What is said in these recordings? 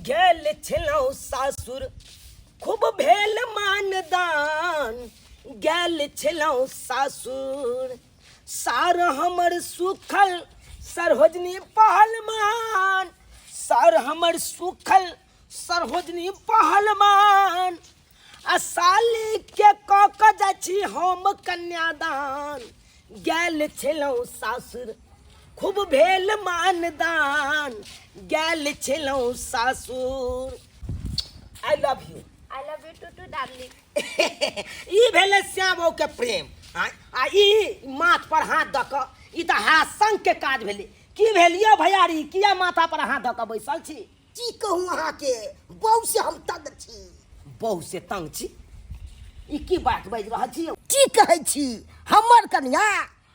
गेल छलहुँ सासुर खूब भेल मानदान गेल छलहुँ सासुर सार हमर सुखल सरहोजनी पहलमान सार हमर सुखल सरहोजनी पहलमान आ साली के कऽ जाइ छी हम कन्यादान गेल छलहुँ सासुर खूब भेल मानदान गेल छलहुँ सासुर I love you too darling. ई भेलै श्यामो के प्रेम आ ई माथ पर हाथ दऽ कऽ ई तऽ हासंग के काज भेलै। की भेलिए भैयारी किया माथा पर हाथ दऽ कऽ बैसल छी? की कहूँ अहाँके बहु से हम तंग छी। बहु से तंग छी? ई की बात बाजि रहल छी? की कहै छी हमर कन्या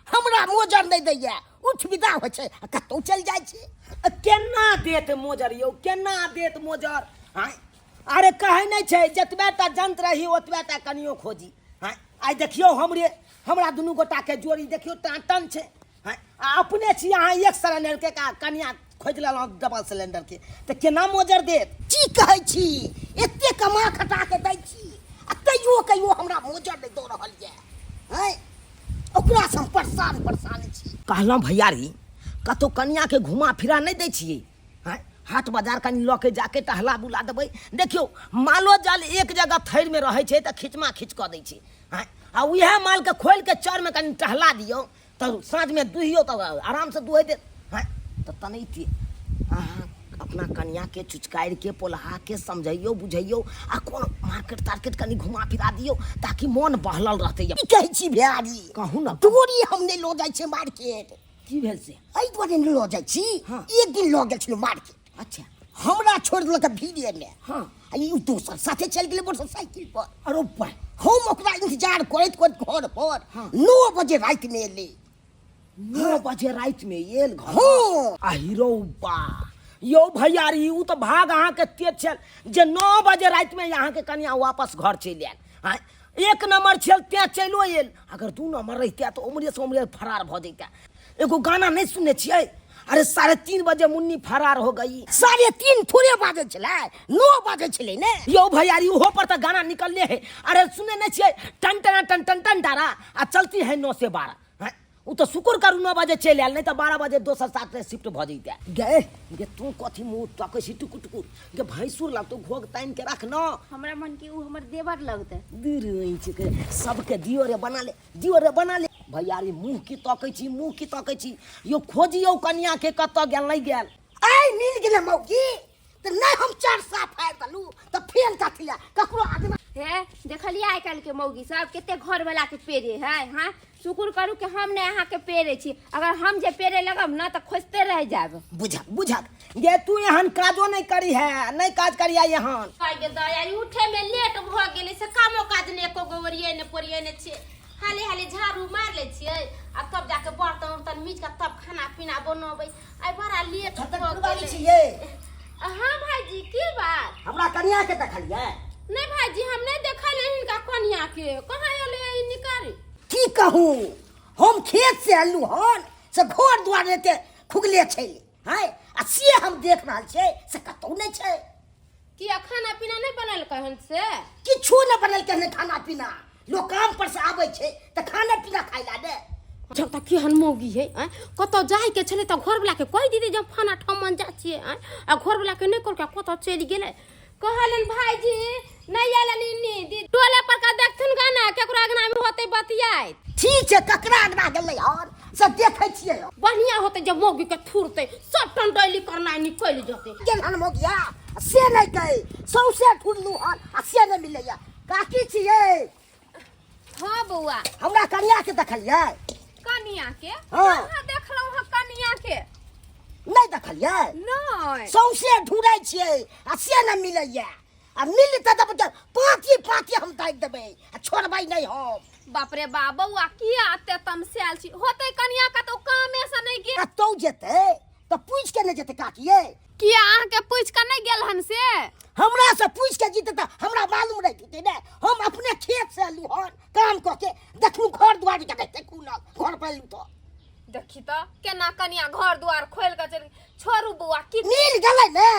हमरा मोजर नहि दैया उठ विदा होइ छै कतौ चलि जाइ छै। केना देत मोजर यौ केना देत मोजर? अरे कहै नहि छै जतबे टा जंत रही ओतबे टा कनियो खोजी। आइ देखियौ हमरा दुनू गोटा के जोड़ी देखियौ टन छै। आ अपने छी अहाँ एक सिलेंडर के कनिया खोज लेलहुँ डबल सिलेंडर के तऽ केना मोजर देत? की कहै छी एते कमा खटा के दै छी आ तैयो कहियो हमरा मोजर नहि दऽ रहल यऽ। ओकरा से हम परेशान छी। कहलहुँ भैयारी कतहु कनिया के घुमा फिरा नहीं दै छियै? हाट बाजार कनि लऽ के जाके टहला बुला देबै। देखियौ मालो जाल एक जगह थैर में रहै छै तऽ खिचमा खिच कऽ दै छै। आ उएह माल के खोल के चर में कनि टहला दियौ तऽ साँझ में दुहियो तऽ आराम से दुहे देत। तऽ तनैतिए अहाँ अपना कनिया के चुचकारि के पोल्हा के समझैयो बुझैयो आ कोनो मार्केट तार्केट कनि घुमा फिरा दियौ ताकि मन बहलल रहतै। की कहै छी भैयारी कहू ना तोरी हम नहि लऽ जाइ छै मार्केट। की भेल से? एहि दुआरे नहि लऽ जाइ छी। एक दिन लऽ गेल छलहुँ मार्केट। अच्छा हमरा छोड़ देलक भीड़े में। हाँ ई दोसर साथे चलि गेलै मोटरसाइकिल पर। अरे बा हम ओकरा इंतजार करैत घर पर 9 बजे राति में एलै। 9 बजे राति में एल घर? हाँ आहिरो बा यो भैयारी उ तो भाग अहाँ के तेज छल जे 9 बजे राति में अहाँ के कनिया वापस घर चलि आयल। एक नंबर छल ते चलो एल। अगर 2 नंबर रहते तो उमरे से उमरे फरार भ जैता। एगो गाना नहीं सुनने छियै? अरे 3:30 बजे मुन्नी फरार हो गई। 3:30 थोड़े बाजे छलै 9 बाजे छलै ने यो भैयारी उहो पर तो गाना निकलले है। अरे सुने नहीं छियै टन टन टन टन टन डारा आ चलती है 9 से 12। उ तो शुक्र करू 9 बजे चल आयल नहीं तो 12 बजे दोसर साथ शिफ्ट भ जैते। गे तू कथी मुँह तकै छी टुकुर टुकुर? गे भैंसुर लग तू घोग तान के रख न। हमरा मन की उ हमर देवर लगते। दूर के सबके दियो रे बना ले भैयारी मुँह की तकै छी यो खोजियो कन्या के कत गेल नहीं गेल। आई मिल गेलै मौगी त नहीं हम 4 साफ फाड़ दलू त फेन कथिया ककरो आदमी हे देखलिए आइ काल के मौगी सब केते घर वाला के पेरे है। हाँ शुक्र करू कि हम नहीं अहाँ के पेरे छी। अगर हम जे पेरे लगब ना तो खोजते रह जाब। बुझक गे तू एहन काजो नहीं करी है नहीं काज करिया एहन। गे दया उठे में लेट भ गेलै से कामो काज ने एको गोवरिए ने पोरिए ने छी। हाले झाड़ू मार ले छियै आ तब जाके बर्तन उर्तन मीज के तब खाना पीना बनबै। आई बड़ा लेट भ गेलै छियै। हाँ भाईजी की बात? हमरा कन्या के देखलिए? नहीं भाईजी हम नहीं देखल इनका कन्या के। कहाँ एले निकारी? की कहूँ हम खेत से आलू हन से घर द्वार के खुगले छै। हाय आ से हम देख रहल छै से कतौ नहीं छै। कि खाना पीना नहीं बनल कहन से? किछु नहीं बनल कहने खाना पीना। लोग काम पर से आबै छै त खाना पीना खाइला दे। जब तक की हनमोगी है कत जाय के छले त घर वाला के कहि दीदी जब खाना ठमन जा छिए आ घर वाला के नहीं कर के कत चल गेले। कहलन भाईजी नहीं आलन दी टोले पर का देखथुन गाना केकरो अगना में होते बतियाय। ठीक छै ककरा अगना गेलै हन से देखै छियै। बढ़िया होते जब मौगी के थुरते सब टन डैली करना निकल जते। गेलन मोगिया से नहीं कहे सौसे ठुरलू हन आ से नहीं मिलैया। काकी छियै? हाँ बउआ हमरा कन्या के देखलिए? कनिया के? हाँ देखलौ ह कनिया के। नहीं देखलिए? नहीं सौसे ढूंढै छियै आ से नहीं मिलैया। आ मिलते त पाती हम दाइ देबै आ छोड़बै नहीं हम। बाप रे बा बउआ किया आते तमसेल छी होते कनिया का तो कामे से नहीं गेल। तो जेते तो पूछ के नहीं जेते काकिए? किया आहाँ के पूछ के नहीं गेल हन से? हमरा से पूछ के जीते त हमरा मालूम रह जेते ने। हम अपने खेत से आलू हन काम क के देखलू घर द्वार के देखते कुनल घर पर लू तो देखी तो केना कनिया घर द्वार खोल के चल छोरू बुआ की मिल गेलै ने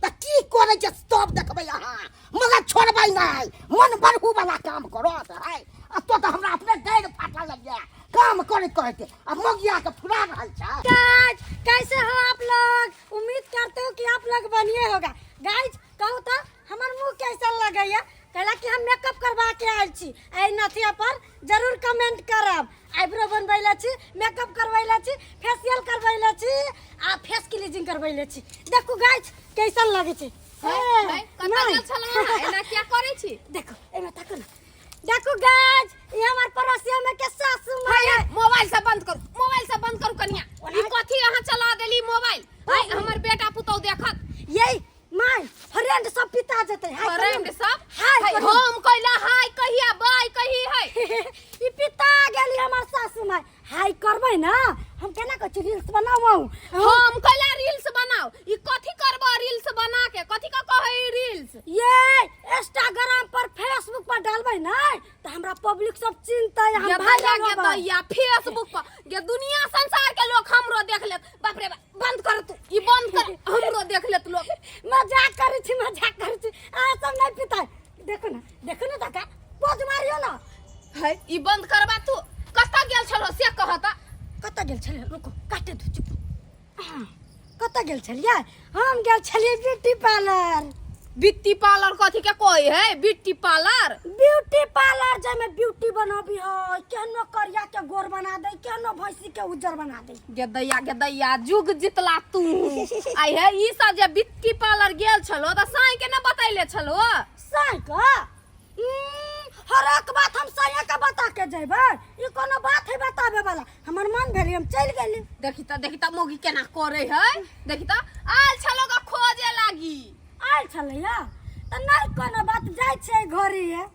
त की करे छै सब देखबै अहाँ मगर छोड़बै नहीं मन बढ़ू वाला काम करो है अब तो हमरा अपने गैर फाटा लग गया काम करे कहते अब मोगिया के फुला रहल छै। गाइज कैसे हो आप लोग? उम्मीद करते हो कि आप लोग बढ़िया होगा। गाइज कहू तो हमार मुंह कैसा लगैया कहला कि हम मेकअप करवा के आयल छी ए नथिया पर जरूर कमेंट करब। आईब्रो बनवैला छी, मेकअप करवैला छी, फेशियल करवैला छी आ फेस क्लीजिंग करवैला छी। देखो गाइज कैसा लगे छै। कता गेल छलौ एना क्या करे छी? देखो एमे तक ना देखो गाइज ये हमार पड़ोसिया में के सासू माय है। मोबाइल से बंद करू कनिया ई कथि अहाँ चला देली मोबाइल भाई हमर बेटा पुतौ देखत यही माय फ्रेंड सब पिता जते है फ्रेंड सब हाय हम कइला हाय कहिया बाय कही है ई पिता गेली हमर सासू माय हाय करबै ना हम केना कछ रील्स बनावौ हम कइला रील्स बनाओ ई कथि करबो रील्स बना के कथि का कहै रील्स ये इंस्टाग्राम पर फेसबुक पर डालबै ना त हमरा पब्लिक सब चिंतै हम भाइरल होबै या फेसबुक पर ये दुनिया संसार के लोग हमरो देख लेत बाप रे बाप बंद कर तू ई बंद कर हमरो देख लेत लोग मजाक करै छी आ सब नहीं पिता देखो ना तका पोज मारियो ना है ई बंद करबा तू कता गेल छलो से कहता कत गेल छलिए रुको काटे दो चुप कत गेल छलिए हम गेल छलिए ब्यूटी पार्लर कथि के कोई है ब्यूटी पार्लर जामे ब्यूटी बनाबी है केनो करिया के गोर बना दे केनो भैंसी के उज्जर बना दे गेदैया जुग जितला तू आई है ई सब जे ब्यूटी पार्लर गेल छलो त साई के न बतैले छलो साई का हर एक बात हम साया का बता के जेबै ई कोनो बात है बताबे वाला हमर मन भेली हम चल गेली देखी त मोगी केना करे है देखी त आल छलो का खोजे लागी आल छलैया त नहीं कोनो बात जाय छै घरी है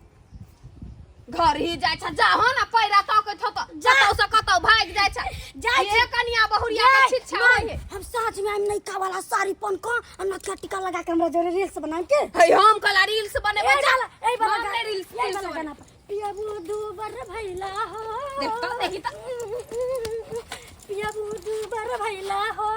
घर ही जाय छ जा हो ना पैरा तक छ त जतौ से कतौ भाग जाय छ जाय ये कनिया बहुरिया के छिछा है हम साँझ में हम नहीं का वाला साड़ी पहन को और नथिया टीका लगा के हमरा जोरे रील्स बना के है हम कला रील्स बनेबे ए वाला हमने रील्स गाना पिया बुदू बर भैला हो देखी त पिया बुदू बर भैला हो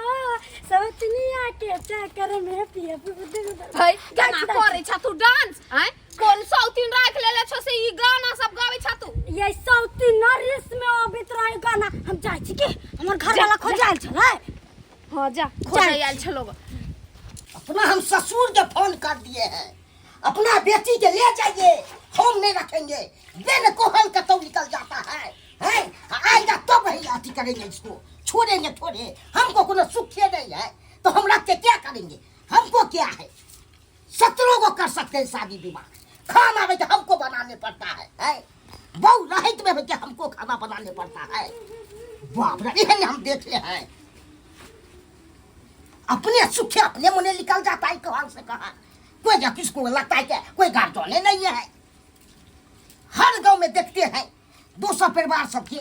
सवतनिया के चक्कर में पिया बुदू भाई गाना करे छ तू डांस हैं कोन सौतीन राख लेले छ से ई गाना सब गावे छ तू ये सौती नरिस में अबित रही गाना हम जाय छी के हमर घर वाला खोजाल छले हां जा खोजाल छलो अपना हम ससुर के फोन कर दिए हैं अपना बेटी के ले जाइए हम नहीं रखेंगे दिन को हल का तो निकल जाता है आएगा तो वही अति करेंगे इसको छोड़ेंगे थोड़े हमको कोनो सुख नहीं है तो हम रख के क्या करेंगे हमको क्या है शत्रुओं को कर सकते हैं शादी विवाह खाना भी तो हमको बनाने पड़ता है बहु रहित में भी हमको खाना बनाने पड़ता है बाप रे यही हम देखे हैं अपने सुख अपने मुने निकल जाता है कहाँ से कहाँ कोई किसको लगता है क्या कोई गार्जियन नहीं है हर गांव में देखते हैं 200 परिवार सबके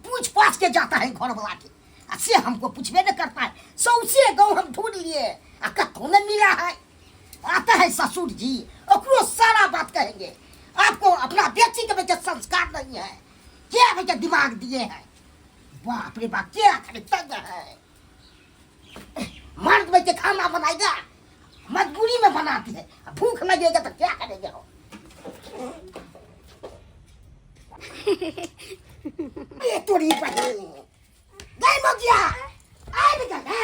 पूछ पाछ के जाता है घर वाला के से हमको पूछबे न करता है सौसे गांव हम ढूंढ लिए कतौ न मिला है आता है ससुर जी ओकरो सारा बात कहेंगे आपको अपना बेटी के बेटे संस्कार नहीं है क्या बेटे दिमाग दिए हैं बाप रे बाप क्या तंग है मर्द बेटे खाना बनाएगा मजबूरी में बनाती है भूख लगेगा तो क्या करेंगे हो ये तोरी बहन गई मोगिया आए बेटा ना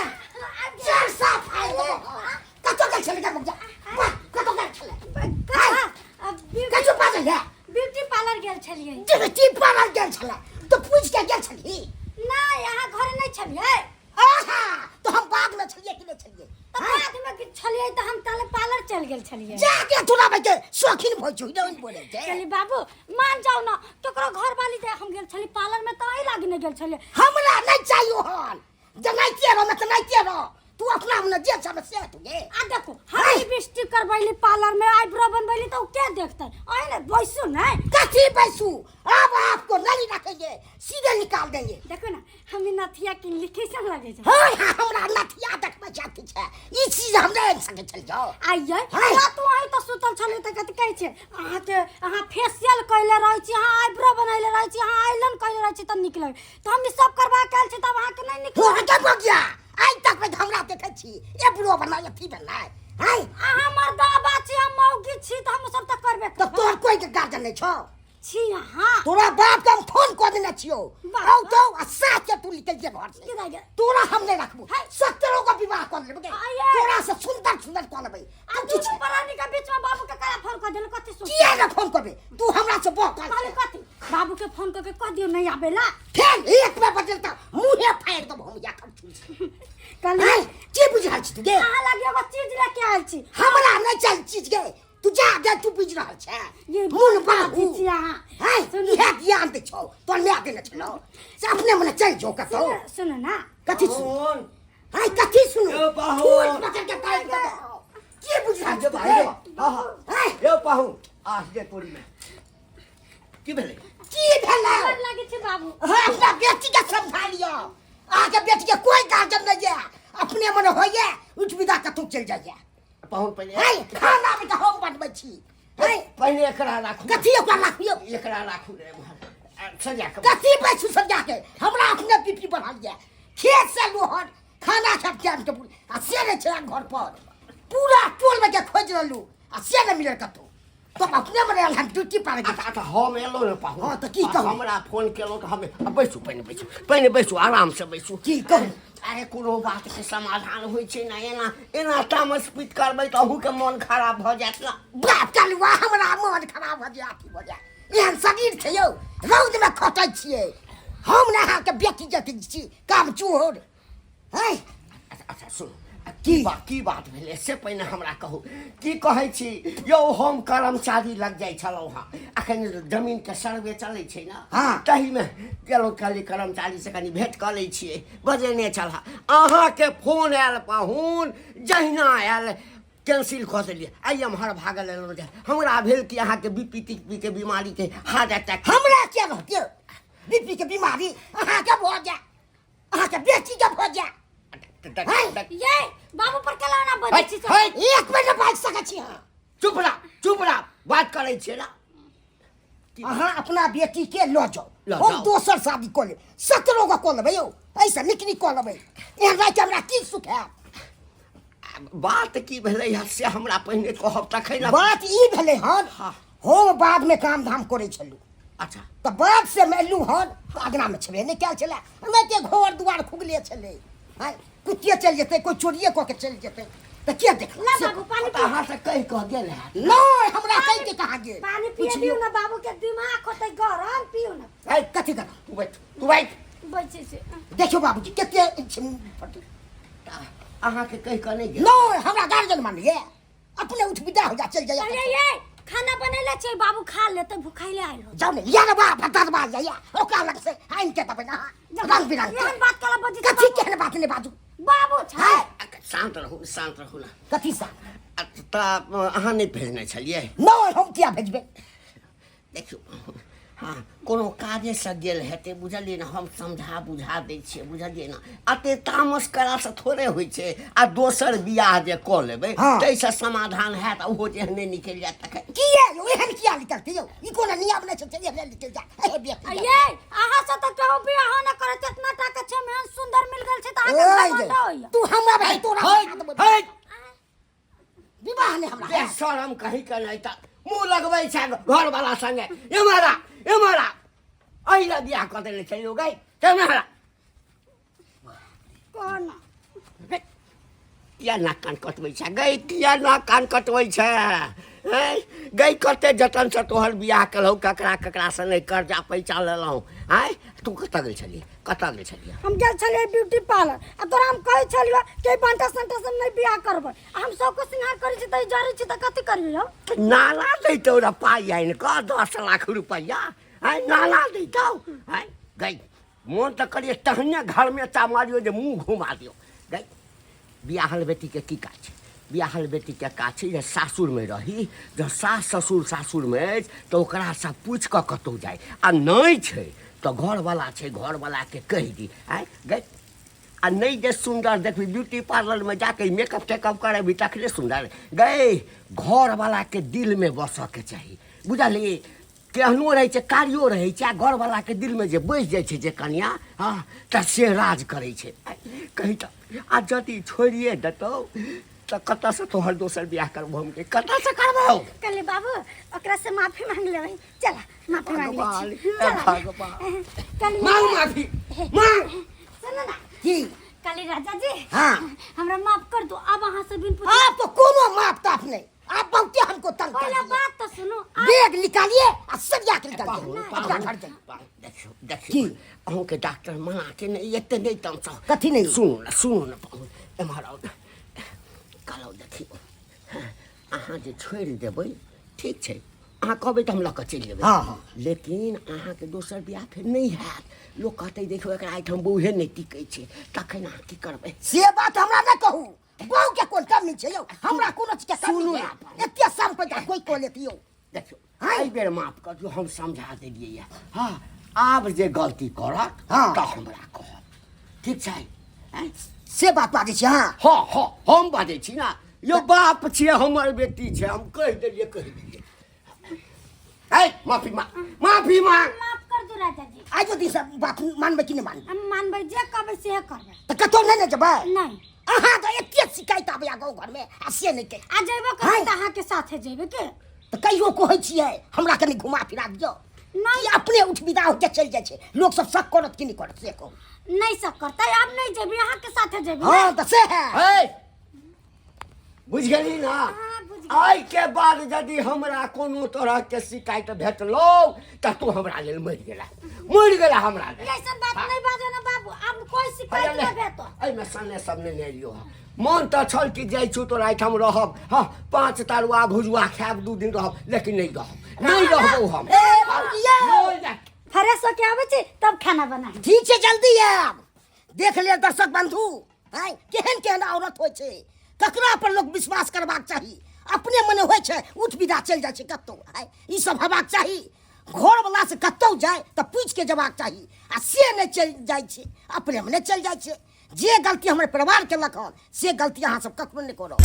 चार साफ आए वो कतो का चलेगा मोगिया वाह कतो का चले अब कतो पास है ब्यूटी पार्लर गेल छलिए ब्यूटी पार्लर गेल छला तो पूछ के गेल छली ना यहाँ घर नहीं छलिए आहा तो हम बाद में छलिए कि नहीं छलिए तो बाद में कि छलिए तो हम ताले पार्लर चल गेल छलिए जाके तोरा बेटे शौकीन भइ छु नहीं बोले जे चली बाबू मान जाओ ना केकरो घर वाली दे हम गेल छली पार्लर में तो आई लागी नहीं गेल छलिए हमरा नहीं चाहिए हन जनाइते रहो मैं तो नहीं रहो तू अपना हमने जे समस्या तुगे आ देखो हम लिपस्टिक करवैली पार्लर में आईब्रो बनवैली तो क्या देखते आए ना बैसू नहीं कथी बैसू अब आपको नहीं रखेंगे सीधे निकाल देंगे देखो ना हम नथिया की लिखे सब लगे छै हां हमरा नथिया देखबे जाती है ई चीज हमरे संगे चल जाओ आइए हाय। रात वही तो सुतल छले त कथि कहै छै अहाँ फेशियल कइले रहै छी, अहाँ आइब्रो बनैले रहै छी, अहाँ आइलाइन कइले रहै छी त निक लगे। तो हम ई सब करबा के आइल छी तब अहाँ के नहीं निक तोरा के बगिया आज तक में हमरा देखै छी ए बुढ़ो बनाय अथी बनाय हाय अहाँ मर्दाबा छी, हम मौगी छी त हम सब त करबे तो करब। तोर कोई के गार्जियन नहीं छौ छी अहाँ तोरा बाप के हम फोन कर देने छियो बाप। आउ तो साथ के तू निकल जे घर से किधर गए? तोरा हम नहीं रखबू हाय। सत्तरों का विवाह कर लेबे आये। तोरा से सुंदर सुंदर कर लेबे आ दोनों प्राणी के बीच में बाबू के काला फोन कर देल कथि सुन किया ना फोन करबे तू हमरा से बहुत कहले कथि बाबू के फोन करके कह दियो नहीं आबेला। फिर एक में बदलता मुंहे फाड़ दो हम या कर छी कहले हाय की बुझाल छी तुगे अहाँ लगे एगो चीज लेके आइल छी। हमरा नहीं चल चीज गे तू जा दे तू बुझ रहल छे ये मुन बाबू छी अहाँ। हाय सुनू। ये ज्ञान दे छौ तो ले देने छलो से अपने मने चल जो कतो सुनो ना कथि सुन हाय कथि सुन ए बाहु। फूल पकड़ के काट के दो की बुझाल छी तुगे हाय यो पाहु आस दे तोरी में की भेले की भेला डर लागे छै बाबू। हाय अपना बेटी के संभालियो आगे बेटी के कोई गार्जियन नहीं है अपने मने होइए उठ विदा कतौ चल जाइए पाहु पहले हाय खाना में तो हम बनबै छी हाय पहले एकरा राखू कथि ओकरा राखियो एकरा राखू रे सजा के कथी बैठू सजा के हमरा अपने बीपी बढ़ा लिया खेत से लोहर खाना सब के के आ से नहीं छै घर पर पूरा टोल में के खोज रहलू आ से नहीं मिलल कतौ तो अपने मने हम ड्यूटी पर गए अच्छा हम एलो रे पाहु हाँ, तो की कहू? हमरा फोन केलो तो हमें बैसू पहले बैसू आराम से बैसू की कहू? अरे कोनो बात के समाधान होय छै ना एना तामस पीट करबै त अहू के मन खराब भ जात ना बाप चलुआ हमरा मन खराब भ जाय अथी भ जाय एहन शरीर छै यौ रौद में खटै छियै हम ने अहाँ के बेटी जति छी काम चोर है अच्छा सुन की बात भेलै से पहिने हमरा कहू की कहै छी यौ हम कर्मचारी लग जाइ छलहुँ हँ अखन जमीन के सर्वे चलै छै ने हाँ। तहीमे गेलहुँ खाली कर्मचारी से कनि भेंट कऽ लै छियै बजेने छल अहाँके फोन आयल पाहुन जहिना आयल कैंसिल कऽ देलियै आइ एम्हर भागल एलहुँ जे हमरा भेल कि अहाँके बीपी टीपी के बीमारी के हार्ट अटैक हमरा क्या रहतियो बीपी के बीमारी अहाँ के भ जाय अहाँ के बेटी के भ जाय ये बाबू पर केला ना बजे छी सब। एक मिनट बाज सकै छी अहाँ चुप रह बात करै छियै ना अहाँ अपना बेटी के लऽ जाओ लऽ हम जाओ। दोसर शादी कऽ लेब 17 गो कऽ लेबै यौ ऐसा निक कऽ लेबै एहन राति हमरा की सुख है बात की भेलै है से हमरा पहिने कहब तखन ने बात ई भेलै हन हाँ। हम बाद में काम धाम करै छलू अच्छा तऽ बाद से मैं एलू हन अगना में छबे नहीं कैल छलै नहीं के घर दुआर खुगले छलै हाय कुत्ते चल जेतै कोई चोरिये कऽ के चल जेतै तऽ के देख ना बाबू पानी तऽ अहाँ से कहि कऽ गेल है नहीं हमरा कहि के कहाँ गेल पानी पिए दियो ना बाबू के दिमाग होते गरम पियो ना। है कथी कर तू बैठ बजे से देखियो बाबूजी कते अहाँके कहि कऽ नहि गेल नहीं हमरा गार्जियन मानिए अपने उठ विदा हो जा चल अरे जाइए ये खाना बनेले छै बाबू खा लेते भूखाइले आइल हो। जाओ ने यार बा भत्ता बा जाइए ओकरा लग से आइन के तब ना रंग बिरंग एहन बात कला बजे कथी केहन बात ने बाजू बाबू छै शान्त रहू ना कथी सा तऽ अहाँ नहि भेजने छलियै नहीं हम क्या भेजबे देखियौ हाँ कोनो काजे से गेल हेतै बुझलियै ने हम समझा बुझा दै छियै बुझलियै ने अते तामस करासँ थोड़े होइ छै आ दोसर बियाह जे कऽ लेबै हाँ। ताहिसँ समाधान हैत ओहो जेहने निकलि जायत तखन किए यौ एहन किया निकलते यौ ई कोनो नियम नहीं छै चलिए ले निकल जा ए बेटी ये अहाँ से त कहू बियाह न करे इतना टाका छै में सुंदर मिल गेल छै त ओए अहाँ जे, बंद होइया। तू हमरा भाई तोरा है विवाह ने हमरा है। शरम कहीं के नहीं तऽ मुँह लगबै छै घरवाला संगे एमहरा एहि लए बियाह कऽ देने छै लोग एमहरा कोन किया नाक कान कटबै छै किया नाक कान कटबै छै गई कते जतन से तोहर बियाह केलहु ककरा से नहीं कर्जा पैसा लेलहुँ आय तू कतऽ गेल छलियै हम गेल छलिए ब्यूटी पार्लर आ तोरा हम कहै छलियो के बांटा संटा से नहीं बियाह करबै हम सब को सिंगार करै छी त जरै छी त कथि करियो नाला दैतौ रे पाइ आनि कऽ 10 लाख रुपैया आय नाला दैतौ आय गई मोन तऽ करिए तहने घर में चा मारियो जे मुँह घुमा दियो गई बियाहल बेटी के की काज छै बियाहल बेटी के काज छै जे सासुर में रही जब सास ससुर सासुर में अछि तऽ ओकरा से पूछि कऽ कतौ जाय आ नहीं छै तो घर वाला के कह दी आय गई आ नहीं जे सुंदर देखबी ब्यूटी पार्लर में जाके मेकअप टेकअप करेबी तखने सुंदर गए घर वाला के दिल में बस के चाहिए बुझली केहनो रहे छे कारियो रहे छे घर वाला के दिल में जे बैस जाय छे जे कन्या हाँ त से राज करे छे कही त आ जति छोड़िए देतौ त कत से तोहर दोसर बियाह करबो हम के कत से करबो कले बाबू ओकरा से माफी मांग लेबै चला माफी मांग भगवान ले हे भगवान कली मांग माफी मांग सुनो ना की कली राजा जी हाँ हमरा माफ कर दो अब अहाँ से बिन पूछे आप तो कोनो माप ताप नहीं आप बहुते हमको तंग कर पहले दिए। बात तो सुनो बैग निकालिए और सरिया के निकाल अपना घर जाइए देखियो देखियो अहूँ के डॉक्टर मना के नहीं एते नहीं तमस कथी नहीं सुनो न एम्हर आउ कहलौ देखियो अहाँ जे छोड़ि देबै ठीक छै अहाँ कहबै तऽ हम लऽ कऽ चलि जेबै हाँ, हाँ। लेकिन अहाँके दोसर बियाह फेर नहि हैत लोक कहतै देखियो एकरा एहिठाम बौहे नहि टिकै छै तखन अहाँ की करबै से बात हमरा न कहू बहु के कोन कमी छै यौ हमरा कोनो चीज के कमी सुनू है एते साल पैदा कोई को लेती यौ देखियो एहि बेर माफ कर दियौ हम समझा देलियै यऽ हाँ आब जे गलती करत हाँ। तऽ हमरा कहब ठीक छै हैं? से बात बाजै छी हाँ हाँ हाँ हम बाजै छी ने यो बाप छियै हमर बेटी छै हम कहि देलियै है माफी मांग माफ कर दो राजा जी आज दिन सब बात मानबै कि नहीं मानबै हम मानबै जे कहबै से करबै तो कतौ नहीं जबै नहीं अहाँ तो एते शिकायत आबै गाँव घर में आ से नहीं के आ जेबो करबै तऽ अहाँ के साथे जेबै के तो कहियो कहै छियै हमरा कनी घुमा फिरा दियौ नहीं कि अपने उठ विदा होके चल जाइ छै लोग सब शक करत कि नहीं करत से कहू नहीं सब करतै अब नहीं जेबै अहाँ के साथे जेबै हाँ तो से है है बुझ गेली ना हाँ, बुझ गेली। आइ के बाद यदि हमरा कोनो तरह के शिकायत भेटलौ तऽ तू हमरा लेल मरि गेला हमरा लेल ऐसा बात नहीं बाजो ना बाबू अब कोई शिकायत नहीं भेटो एहिमे सन्ने सबने नहि लियो मन तऽ छल कि जाइ छु तोरा एहिठाम रहब हाँ 5 तरुआ भुजुआ खायब 2 दिन रहब लेकिन नहीं रहबौ हम ए बाबूया नहीं जा- फ्रेश होके आबै छी तब खाना बनाई ठीक छै जल्दी आब देख ले दर्शक बंधु हैं केहन केहन औरत होइ छै ककरा पर लोग विश्वास करबाक चाही अपने मने होइ छै उठ विदा चल जाइ छै कतौ हैं ई सब हेबाक चाही घर वाला से कतौ जाए तऽ पूछ के जबाक चाही आ से नहीं चल जाइ छै अपने मने चल जाइ छै जे गलती हमर परिवार केलक हन से गलती अहाँ सब कखनो नहीं करो